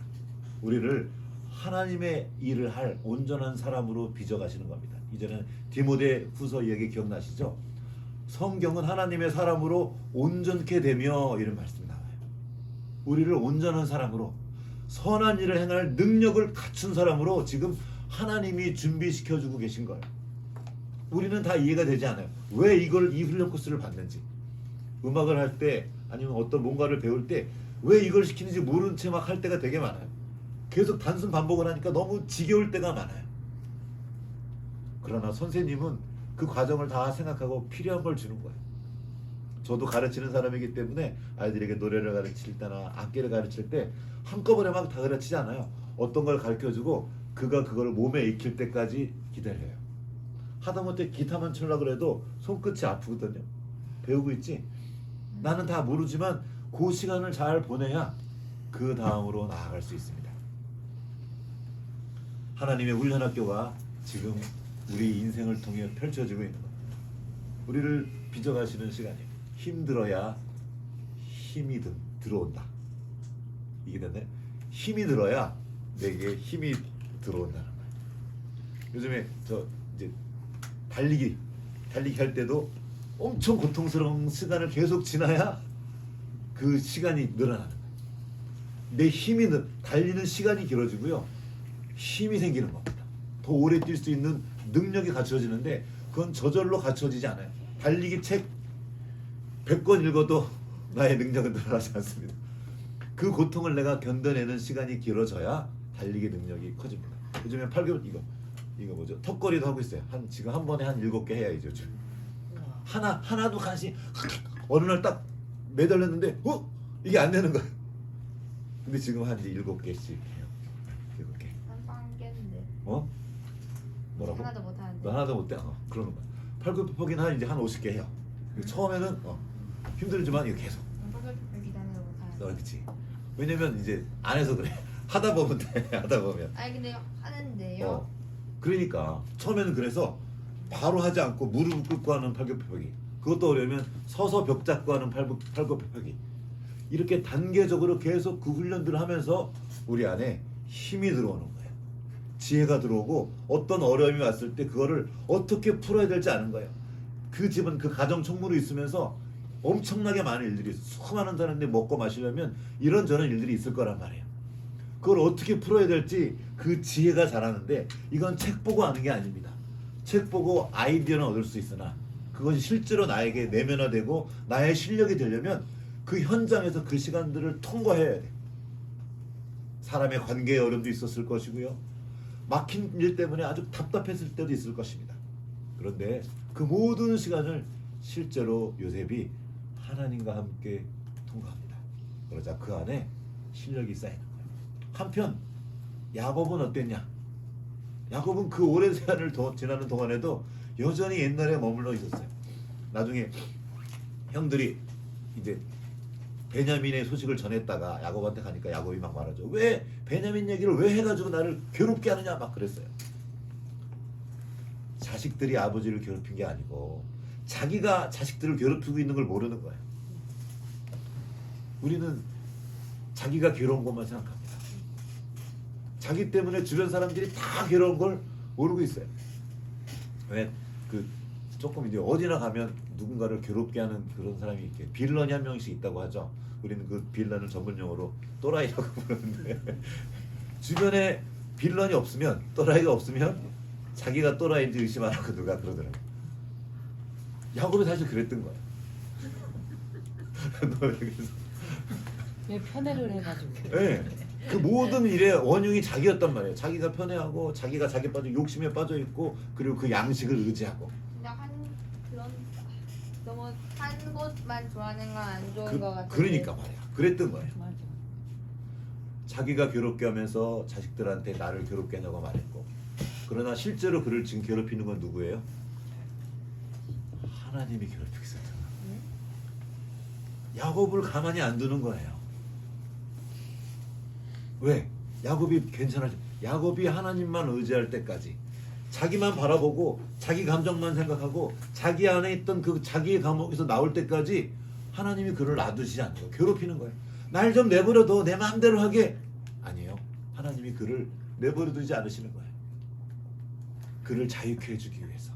우리를 하나님의 일을 할 온전한 사람으로 빚어가시는 겁니다. 이제는 디모데 후서 이야기 기억나시죠? 성경은 하나님의 사람으로 온전케 되며 이런 말씀이 나와요. 우리를 온전한 사람으로, 선한 일을 행할 능력을 갖춘 사람으로 지금 하나님이 준비시켜주고 계신 거예요. 우리는 다 이해가 되지 않아요. 왜 이 훈련 코스를 받는지. 음악을 할 때 아니면 어떤 뭔가를 배울 때 왜 이걸 시키는지 모르는 채 막 할 때가 되게 많아요. 계속 단순 반복을 하니까 너무 지겨울 때가 많아요. 그러나 선생님은 그 과정을 다 생각하고 필요한 걸 주는 거예요. 저도 가르치는 사람이기 때문에 아이들에게 노래를 가르칠 때나 악기를 가르칠 때 한꺼번에 막 다 가르치지 않아요. 어떤 걸 가르쳐주고 그가 그걸 몸에 익힐 때까지 기다려요. 하다못해 기타만 치려고 해도 손끝이 아프거든요. 배우고 있지? 나는 다 모르지만 그 시간을 잘 보내야 그 다음으로 나아갈 수 있습니다. 하나님의 훈련학교가 지금 우리 인생을 통해 펼쳐지고 있는 겁니다. 우리를 빚어가시는 시간이에요. 힘들어야 힘이 들어온다. 이게 됐네. 힘이 들어야 내게 힘이 들어온다는 거예요. 요즘에 저 이제 달리기 할 때도 엄청 고통스러운 시간을 계속 지나야 그 시간이 늘어나는 거예요. 내 힘이 달리는 시간이 길어지고요. 힘이 생기는 겁니다. 더 오래 뛸 수 있는 능력이 갖춰지는데 그건 저절로 갖춰지지 않아요. 달리기 책 100권 읽어도 나의 능력은 늘어나지 않습니다. 그 고통을 내가 견뎌내는 시간이 길어져야 달리기 능력이 커집니다. 요즘에 8개월 이거 뭐죠? 턱걸이도 하고 있어요. 지금 한 번에 한 7개 해야죠. 요즘. 하나도 간신히 어느 날 딱 매달렸는데 이게 안 되는 거예요. 근데 지금 한 이제 7개씩 해요. 7개. 한 개인데. 뭐라고? 하나도 못 하는데. 너 하나도 못해. 그러는 거야. 팔굽혀펴기는 한 이제 한 50개 해요. 처음에는 힘들지만 이거 계속. 여기 다니도 못 하는데. 그렇지. 왜냐면 이제 안 해서 그래. 하다 보면 돼. 하다 보면. 아니 근데 하는데요. 그러니까 처음에는 그래서 바로 하지 않고 무릎 꿇고 하는 팔굽혀펴기. 그것도 어려우면 서서 벽 잡고 하는 팔굽혀펴기. 이렇게 단계적으로 계속 그 훈련들을 하면서 우리 안에 힘이 들어오는 거예요. 지혜가 들어오고 어떤 어려움이 왔을 때 그거를 어떻게 풀어야 될지 아는 거예요. 그 집은 그 가정 총무로 있으면서 엄청나게 많은 일들이 있어요. 수많은 사람들이 먹고 마시려면 이런저런 일들이 있을 거란 말이에요. 그걸 어떻게 풀어야 될지 그 지혜가 자라는데 이건 책 보고 하는 게 아닙니다. 책 보고 아이디어는 얻을 수 있으나 그것이 실제로 나에게 내면화되고 나의 실력이 되려면 그 현장에서 그 시간들을 통과해야 돼. 사람의 관계의 어려움도 있었을 것이고요. 막힌 일 때문에 아주 답답했을 때도 있을 것입니다. 그런데 그 모든 시간을 실제로 요셉이 하나님과 함께 통과합니다. 그러자 그 안에 실력이 쌓이는 거예요. 한편 야곱은 어땠냐? 야곱은 그 오랜 시간을 지나는 동안에도 여전히 옛날에 머물러 있었어요. 나중에 형들이 이제 베냐민의 소식을 전했다가 야곱한테 가니까 야곱이 막 말하죠. 왜 베냐민 얘기를 왜 해가지고 나를 괴롭게 하느냐 막 그랬어요. 자식들이 아버지를 괴롭힌 게 아니고 자기가 자식들을 괴롭히고 있는 걸 모르는 거예요. 우리는 자기가 괴로운 것만 생각합니다. 자기 때문에 주변 사람들이 다 괴로운 걸 모르고 있어요. 왜 조금 이제 어디나 가면 누군가를 괴롭게 하는 그런 사람이 이렇게 빌런이 한 명씩 있다고 하죠. 우리는 그 빌런을 전문 용어로 또라이라고 부르는데 주변에 빌런이 없으면 또라이가 없으면 자기가 또라이인지 의심 안 하고 누가 그러더라고요. 야곱이 사실 그랬던 거예요. 왜 편애를 해가지고. 네. 그 모든 일의 원흉이 자기였단 말이에요. 자기가 편애하고 자기가 자기 빠져 욕심에 빠져 있고 그리고 그 양식을 의지하고. 근데 너무 한 곳만 좋아하는 건 안 좋은 것 같아요. 그러니까 말이야. 그랬던 거예요. 맞아. 자기가 괴롭게 하면서 자식들한테 나를 괴롭게 하냐고 말했고, 그러나 실제로 그를 지금 괴롭히는 건 누구예요? 하나님이 괴롭히고 있었잖아. 야곱을 가만히 안 두는 거예요. 왜? 야곱이 괜찮아져. 야곱이 하나님만 의지할 때까지 자기만 바라보고 자기 감정만 생각하고 자기 안에 있던 그 자기의 감옥에서 나올 때까지 하나님이 그를 놔두시지 않는 거예요. 괴롭히는 거예요. 날 좀 내버려둬, 내 마음대로 하게. 아니에요. 하나님이 그를 내버려두지 않으시는 거예요. 그를 자유케 해주기 위해서.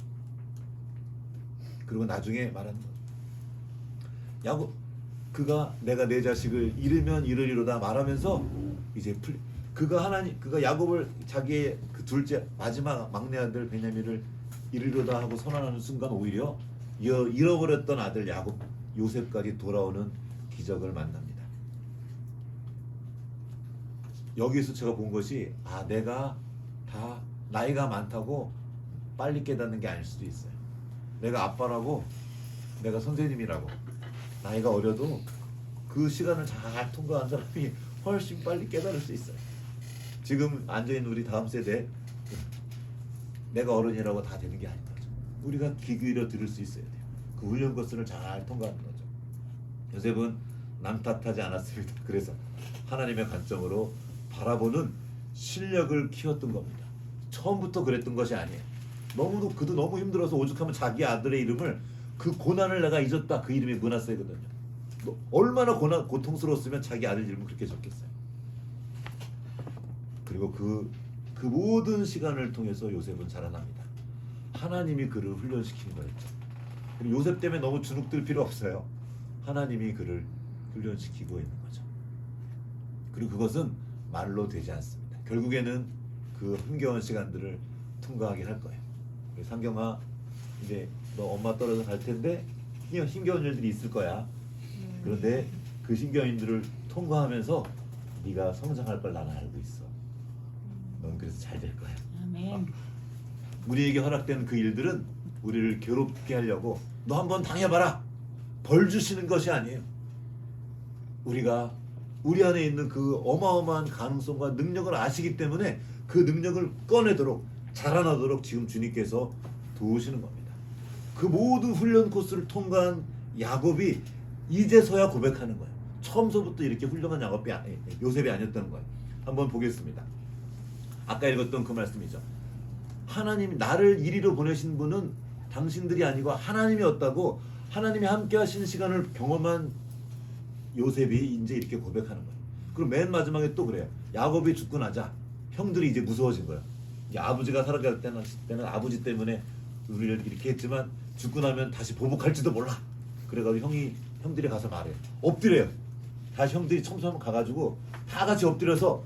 그리고 나중에 말하는 거예요. 야곱, 그가 내가 내 자식을 잃으면 잃으리로다 말하면서 이제 그가 야곱을 자기의 그 둘째 마지막 막내 아들 베냐민을 잃으려다 하고 선언하는 순간 오히려 잃어버렸던 아들 요셉까지 돌아오는 기적을 만납니다. 여기서 제가 본 것이 내가 다 나이가 많다고 빨리 깨닫는 게 아닐 수도 있어요. 내가 아빠라고 내가 선생님이라고 나이가 어려도 그 시간을 잘 통과한 사람이 훨씬 빨리 깨달을 수 있어요. 지금 앉아있는 우리 다음 세대 내가 어른이라고 다 되는 게 아닌 거죠. 우리가 귀 기울여 들을 수 있어야 돼요. 그 훈련 코스를 잘 통과하는 거죠. 요셉은 남 탓하지 않았습니다. 그래서 하나님의 관점으로 바라보는 실력을 키웠던 겁니다. 처음부터 그랬던 것이 아니에요. 너무도 그도 너무 힘들어서 오죽하면 자기 아들의 이름을 그 고난을 내가 잊었다 그 이름이 문하세거든요. 얼마나 고통스러웠으면 자기 아들 이름을 그렇게 적겠어요. 그리고 그 모든 시간을 통해서 요셉은 자라납니다. 하나님이 그를 훈련시키는 거였죠. 그리고 요셉 때문에 너무 주눅들 필요 없어요. 하나님이 그를 훈련시키고 있는 거죠. 그리고 그것은 말로 되지 않습니다. 결국에는 그 힘겨운 시간들을 통과하긴 할 거예요. 상경아, 이제 너 엄마 떨어져 갈 텐데 힘겨운 일들이 있을 거야. 그런데 그 힘겨운 일들을 통과하면서 네가 성장할 걸 나는 알고 있어. 넌 그래서 잘 될 거야. 아멘. 우리에게 허락된 그 일들은 우리를 괴롭게 하려고 너 한번 당해봐라. 벌 주시는 것이 아니에요. 우리가 우리 안에 있는 그 어마어마한 가능성과 능력을 아시기 때문에 그 능력을 꺼내도록 자라나도록 지금 주님께서 도우시는 겁니다. 그 모든 훈련 코스를 통과한 야곱이 이제서야 고백하는 거예요. 처음서부터 이렇게 훌륭한 요셉이 아니었다는 거예요. 한번 보겠습니다. 아까 읽었던 그 말씀이죠. 하나님이 나를 이리로 보내신 분은 당신들이 아니고 하나님이었다고 하나님이 함께 하신 시간을 경험한 요셉이 이제 이렇게 고백하는 거예요. 그리고 맨 마지막에 또 그래요. 야곱이 죽고 나자 형들이 이제 무서워진 거예요. 이제 아버지가 살아갈 때는 아버지 때문에 우리를 이렇게 했지만 죽고 나면 다시 보복할지도 몰라. 그래가지고 형들이 가서 말해요. 엎드려요. 다시 형들이 첨처럼 가가지고 다 같이 엎드려서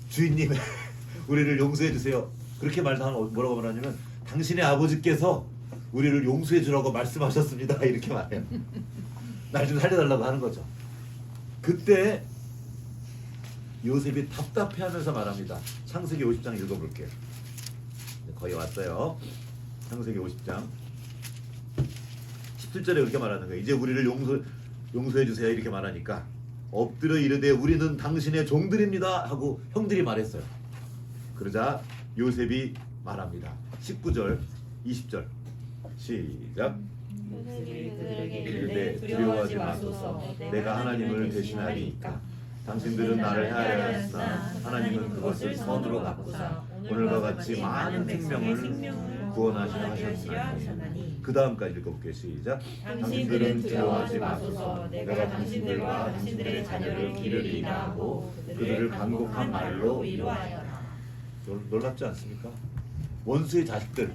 주인님 우리를 용서해 주세요. 그렇게 말하면 뭐라고 말하냐면 당신의 아버지께서 우리를 용서해 주라고 말씀하셨습니다. 이렇게 말해요. 날 좀 살려달라고 하는 거죠. 그때 요셉이 답답해하면서 말합니다. 창세기 50장 읽어볼게요. 거의 왔어요. 창세기 50장 17절에 이렇게 말하는 거예요. 이제 우리를 용서해 주세요. 이렇게 말하니까 엎드려 이르되 우리는 당신의 종들입니다 하고 형들이 말했어요. 그러자 요셉이 말합니다. 19절 20절 시작. 요셉이 그들에게 이르되 이르되 두려워하지 마소서 내가 하나님을 대신하리이까 당신들은 나를 해하였으나 하나님은 그것을 선으로 바꾸사 오늘과 같이 많은 생명을 구원하시려 하셨나니. 그 다음까지 읽어볼게요. 시작. 당신들은 두려워하지 마소서 내가 당신들과 당신들의 자녀를 기르리라 하고 그들을 간곡한 말로 위로하여라. 놀랍지 않습니까? 원수의 자식들,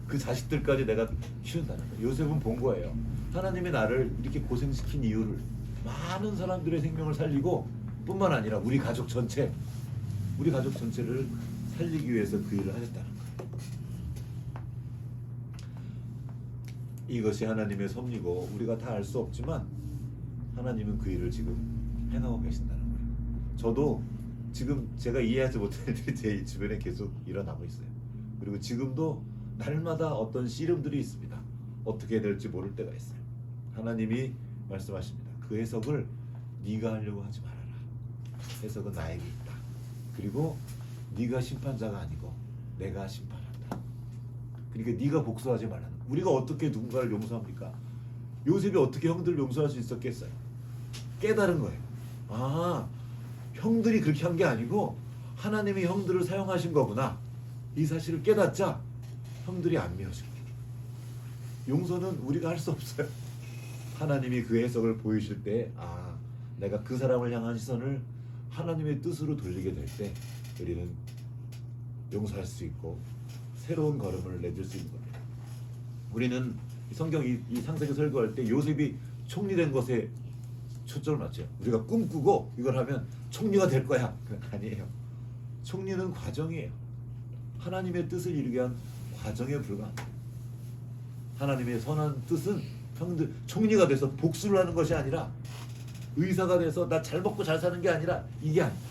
그 자식들까지 내가 키운다는 거예요. 요셉은 본 거예요. 하나님이 나를 이렇게 고생시킨 이유를 많은 사람들의 생명을 살리고 뿐만 아니라 우리 가족 전체를 살리기 위해서 그 일을 하셨다는 거예요. 이것이 하나님의 섭리고 우리가 다 알 수 없지만 하나님은 그 일을 지금 행하고 계신다는 거예요. 저도 지금 제가 이해하지 못할 일들이 제 주변에 계속 일어나고 있어요. 그리고 지금도 날마다 어떤 씨름들이 있습니다. 어떻게 해야 될지 모를 때가 있어요. 하나님이 말씀하십니다. 그 해석을 네가 하려고 하지 말아라. 해석은 나에게 있다. 그리고 네가 심판자가 아니고 내가 심판한다. 그러니까 네가 복수하지 말라는 거예요. 우리가 어떻게 누군가를 용서합니까? 요셉이 어떻게 형들을 용서할 수 있었겠어요? 깨달은 거예요. 아, 형들이 그렇게 한 게 아니고 하나님이 형들을 사용하신 거구나. 이 사실을 깨닫자 형들이 안 미워진 거예요. 용서는 우리가 할 수 없어요. 하나님이 그 해석을 보이실 때, 아, 내가 그 사람을 향한 시선을 하나님의 뜻으로 돌리게 될 때 우리는 용서할 수 있고 새로운 걸음을 내줄 수 있는 겁니다. 우리는 성경 이 창세기 설교할 때 요셉이 총리된 것에 초점을 맞춰요. 우리가 꿈꾸고 이걸 하면 총리가 될 거야. 아니에요. 총리는 과정이에요. 하나님의 뜻을 이루게 한 과정에 불과합니다. 하나님의 선한 뜻은 형들 총리가 돼서 복수를 하는 것이 아니라 의사가 돼서 나 잘 먹고 잘 사는 게 아니라 이게 아니다.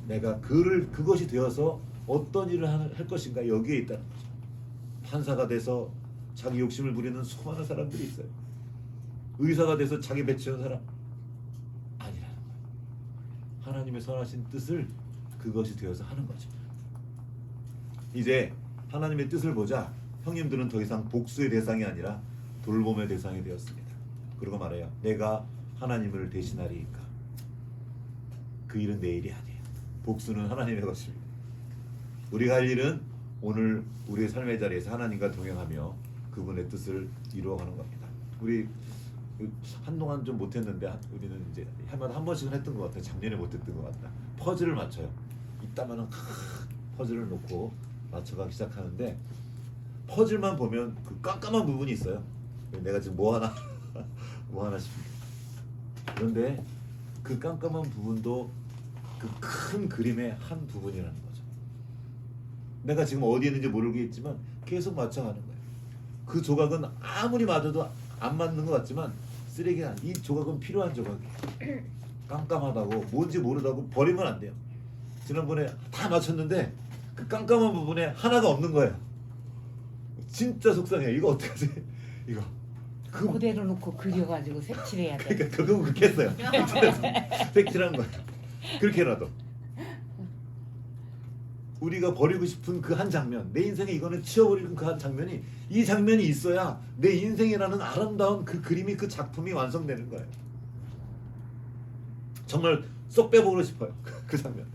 내가 그것이 되어서 어떤 일을 할 것인가 여기에 있다는 거죠. 판사가 돼서 자기 욕심을 부리는 수많은 사람들이 있어요. 의사가 돼서 자기 배치하는 사람 아니라는 거예요. 하나님의 선하신 뜻을 그것이 되어서 하는 거죠. 이제 하나님의 뜻을 보자 형님들은 더 이상 복수의 대상이 아니라 돌봄의 대상이 되었습니다. 그리고 말해요. 내가 하나님을 대신하리이까. 그 일은 내 일이 아니에요. 복수는 하나님의 것입니다. 우리가 할 일은 오늘 우리의 삶의 자리에서 하나님과 동행하며 그분의 뜻을 이루어가는 겁니다. 우리 한동안 좀 못했는데 우리는 이제 해마다 한 번씩은 했던 것 같아요. 작년에 못했던 것 같다. 퍼즐을 맞춰요. 이따만은 퍼즐을 놓고 맞춰가기 시작하는데 퍼즐만 보면 그 깜깜한 부분이 있어요. 내가 지금 뭐 하나 뭐 하나 싶은데 그런데 그 깜깜한 부분도 그 큰 그림의 한 부분이라는 거죠. 내가 지금 어디 있는지 모르겠지만 계속 맞춰가는 거예요. 그 조각은 아무리 맞아도 안 맞는 것 같지만 쓰레기가 이 조각은 필요한 조각이에요. 깜깜하다고 뭔지 모르다고 버리면 안 돼요. 지난번에 다 맞췄는데 그 깜깜한 부분에 하나가 없는 거예요. 진짜 속상해요. 이거 어떡하지? 이거 그 그대로 놓고 그려가지고 색칠해야 돼. 그러니까 그건 그렇게 했어요. 색칠한 거예요. 그렇게라도 우리가 버리고 싶은 그 한 장면, 내 인생에 이거는 치워버리는 그 한 장면이 이 장면이 있어야 내 인생이라는 아름다운 그 그림이 그 작품이 완성되는 거예요. 정말 쏙 빼보고 싶어요. 그 장면.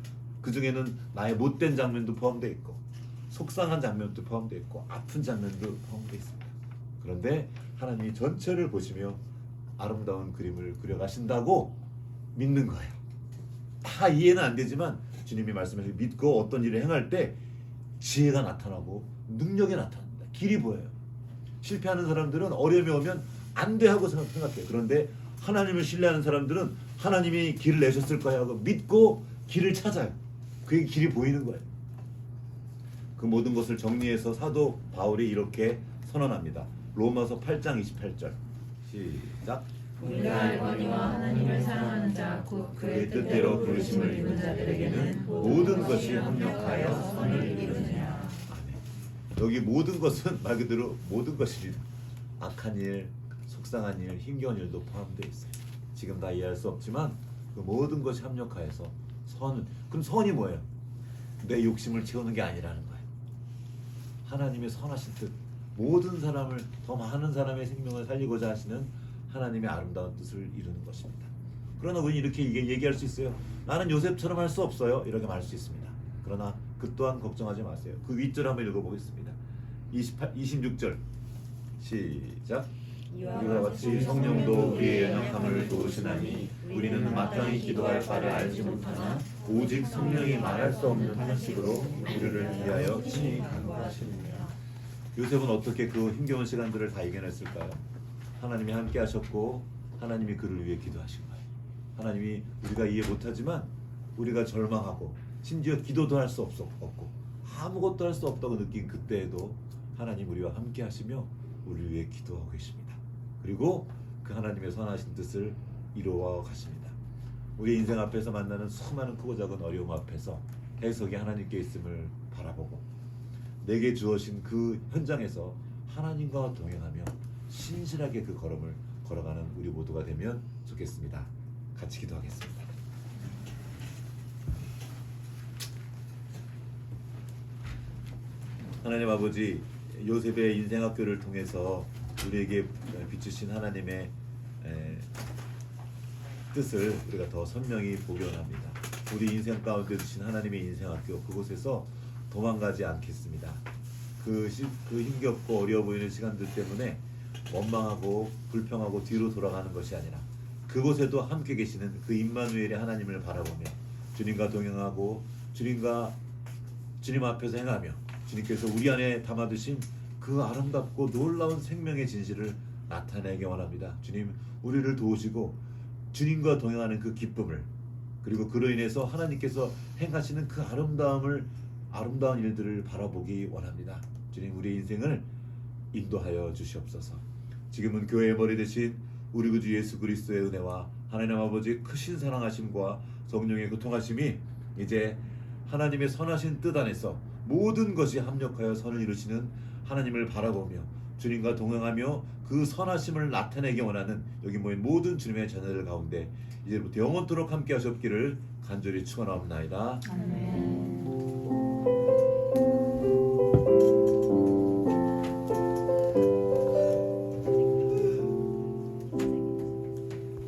그 중에는 나의 못된 장면도 포함되어 있고 속상한 장면도 포함되어 있고 아픈 장면도 포함되어 있습니다. 그런데 하나님이 전체를 보시며 아름다운 그림을 그려가신다고 믿는 거예요. 다 이해는 안 되지만 주님이 말씀하신 믿고 어떤 일을 행할 때 지혜가 나타나고 능력이 나타납니다. 길이 보여요. 실패하는 사람들은 어려움이 오면 안 돼 하고 생각해요. 그런데 하나님을 신뢰하는 사람들은 하나님이 길을 내셨을 거야 하고 믿고 길을 찾아요. 그게 길이 보이는 거예요. 그 모든 것을 정리해서 사도 바울이 이렇게 선언합니다. 로마서 8장 28절 시작. 우리가 알거니와 하나님을 사랑하는 자 곧 그의 뜻대로 부르심을 입은 자들에게는 모든 것이 합력하여 선을 이루느니라. 여기 모든 것은 말 그대로 모든 것이 악한 일, 속상한 일, 힘겨운 일도 포함되어 있어요. 지금 다 이해할 수 없지만 그 모든 것이 합력하여서 선은 그럼 선이 뭐예요? 내 욕심을 채우는 게 아니라는 거예요. 하나님의 선하신 뜻, 모든 사람을 더 많은 사람의 생명을 살리고자 하시는 하나님의 아름다운 뜻을 이루는 것입니다. 그러나 우리는 이렇게 얘기할 수 있어요. 나는 요셉처럼 할 수 없어요. 이렇게 말할 수 있습니다. 그러나 그 또한 걱정하지 마세요. 그 윗절 한번 읽어보겠습니다. 26절 시작. 이와 같이 성령도 우리의 연약함을 도우시나니 우리는 마땅히 기도할 바를 알지 못하나 오직 성령이 말할 수 없는 탄식으로 우리를 위하여 친히 간구하시느니라. 요셉은 어떻게 그 힘겨운 시간들을 다 이겨냈을까요? 하나님이 함께 하셨고 하나님이 그를 위해 기도하신 거예요. 하나님이 우리가 이해 못하지만 우리가 절망하고 심지어 기도도 할 수 없고 아무것도 할 수 없다고 느낀 그때에도 하나님 우리와 함께 하시며 우리를 위해 기도하고 계십니다. 그리고 그 하나님의 선하신 뜻을 이루어 가십니다. 우리 인생 앞에서 만나는 수많은 크고 작은 어려움 앞에서 해석이 하나님께 있음을 바라보고 내게 주어진 그 현장에서 하나님과 동행하며 신실하게 그 걸음을 걸어가는 우리 모두가 되면 좋겠습니다. 같이 기도하겠습니다. 하나님 아버지, 요셉의 인생학교를 통해서 우리에게 비추신 하나님의 뜻을 우리가 더 선명히 보기 원합니다. 우리 인생 가운데 주신 하나님의 인생학교, 그곳에서 도망가지 않겠습니다. 그 힘겹고 어려워 보이는 시간들 때문에 원망하고 불평하고 뒤로 돌아가는 것이 아니라 그곳에도 함께 계시는 그 임마누엘의 하나님을 바라보며 주님과 동행하고 주님 앞에서 행하며 주님께서 우리 안에 담아두신 그 아름답고 놀라운 생명의 진실을 나타내게 원합니다. 주님, 우리를 도우시고 주님과 동행하는 그 기쁨을, 그리고 그로 인해서 하나님께서 행하시는 그 아름다운 일들을 바라보기 원합니다. 주님, 우리 인생을 인도하여 주시옵소서. 지금은 교회의 머리 되신 우리 구주 예수 그리스도의 은혜와 하나님 아버지의 크신 사랑하심과 성령의 교통하심이 이제 하나님의 선하신 뜻 안에서 모든 것이 합력하여 선을 이루시는 하나님을 바라보며 주님과 동행하며 그 선하심을 나타내기 원하는 여기 모인 모든 주님의 자녀들 가운데 이제부터 영원토록 함께 하셨기를 간절히 축원하옵나이다. 아멘.